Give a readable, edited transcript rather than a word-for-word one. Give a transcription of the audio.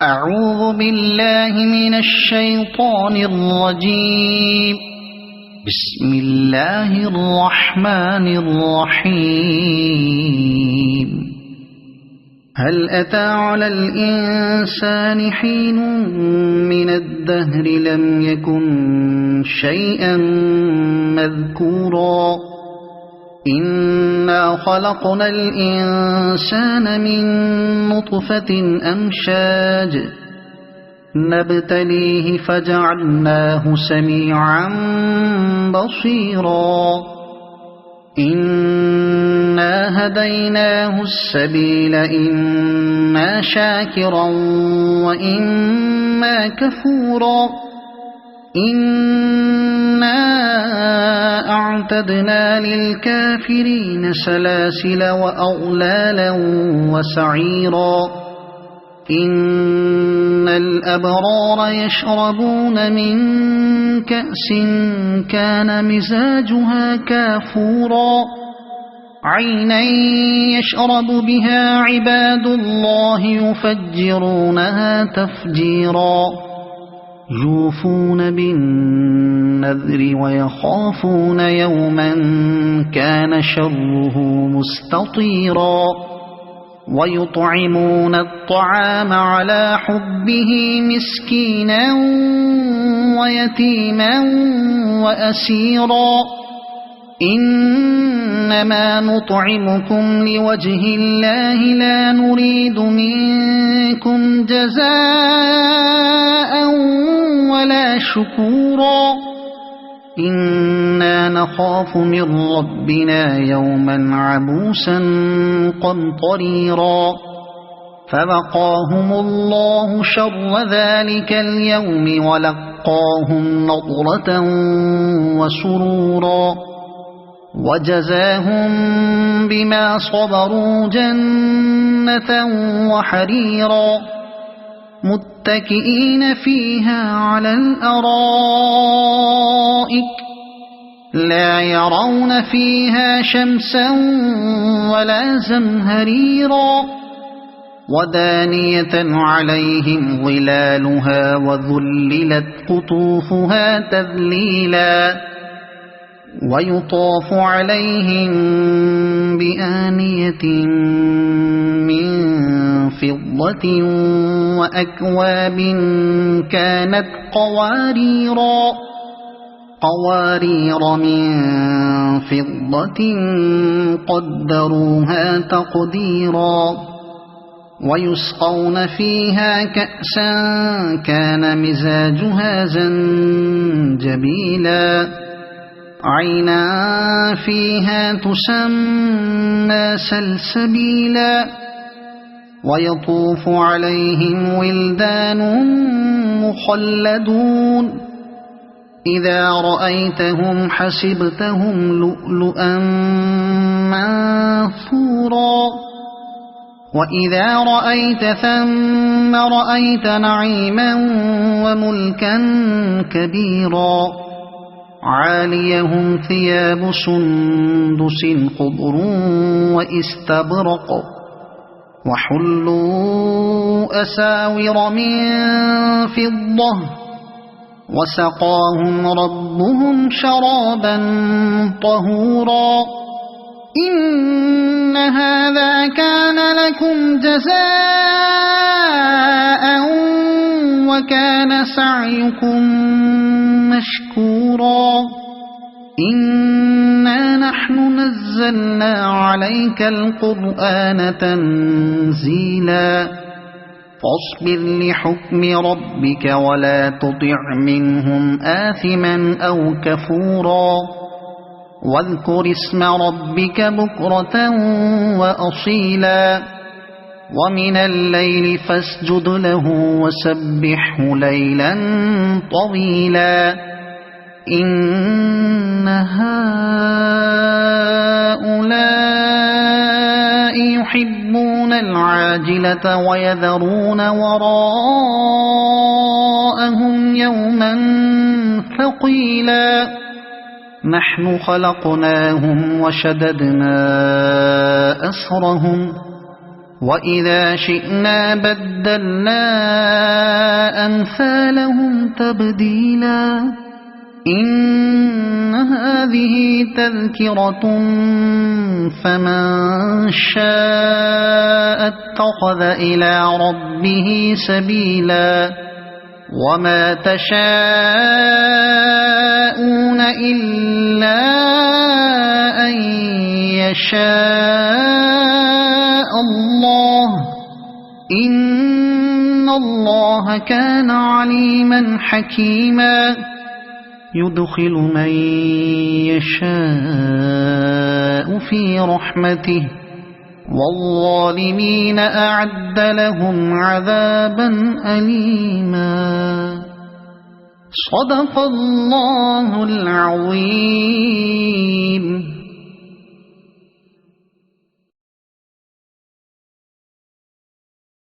أعوذ بالله من الشيطان الرجيم. بسم الله الرحمن الرحيم. هل أتى على الإنسان حين من الدهر لم يكن شيئا مذكورا إنا خلقنا الإنسان من نطفة أمشاج نبتليه فجعلناه سميعا بصيرا إنا هديناه السبيل إما شاكرا وإما كفورا إنا أعتدنا للكافرين سلاسل وأغلالا وسعيرا إن الأبرار يشربون من كأس كان مزاجها كافورا عينا يشرب بها عباد الله يفجرونها تفجيرا يوفون بالنذر ويخافون يوما كان شره مستطيرا ويطعمون الطعام على حبه مسكينا ويتيما وأسيرا إنما نطعمكم لوجه الله لا نريد منكم جزاء ولا شكورا إنا نخاف من ربنا يوما عبوسا قمطريرا فوقاهم الله شر ذلك اليوم ولقاهم نضرة وسرورا وجزاهم بما صبروا جنة وحريرا متكئين فيها على الأرائك لا يرون فيها شمسا ولا زمهريرا ودانية عليهم ظلالها وذللت قطوفها تذليلا ويطاف عليهم بآنية من فضة وأكواب كانت قوارير من فضة قدروها تقديرا ويسقون فيها كأسا كان مزاجها زنجبيلا عينا فيها تسمى سلسبيلا ويطوف عليهم ولدان مخلدون إذا رأيتهم حسبتهم لؤلؤا منثورا وإذا رأيت ثم رأيت نعيما وملكا كبيرا عاليهم ثياب سندس خضر واستبرق وحلوا أساور من فضة وسقاهم ربهم شرابا طهورا إن هذا كان لكم جزاء وكان سعيكم مشكورا إنا نحن نزلنا عليك القرآن تنزيلا فاصبر لحكم ربك ولا تطع منهم آثما أو كفورا واذكر اسم ربك بكرة وأصيلا ومن الليل فاسجد له وسبحه ليلا طويلا إن هؤلاء يحبون العاجلة ويذرون وراءهم يوما ثقيلا نحن خلقناهم وشددنا أسرهم وإذا شئنا بدلنا أمثالهم تبديلا إن هذه تذكرة فمن شاء اتخذ إلى ربه سبيلا وما تشاءون إلا أن يشاء الله إن الله كان عليما حكيما يدخل من يشاء في رحمته والظالمين أعد لهم عذابا أليما صدق الله العظيم.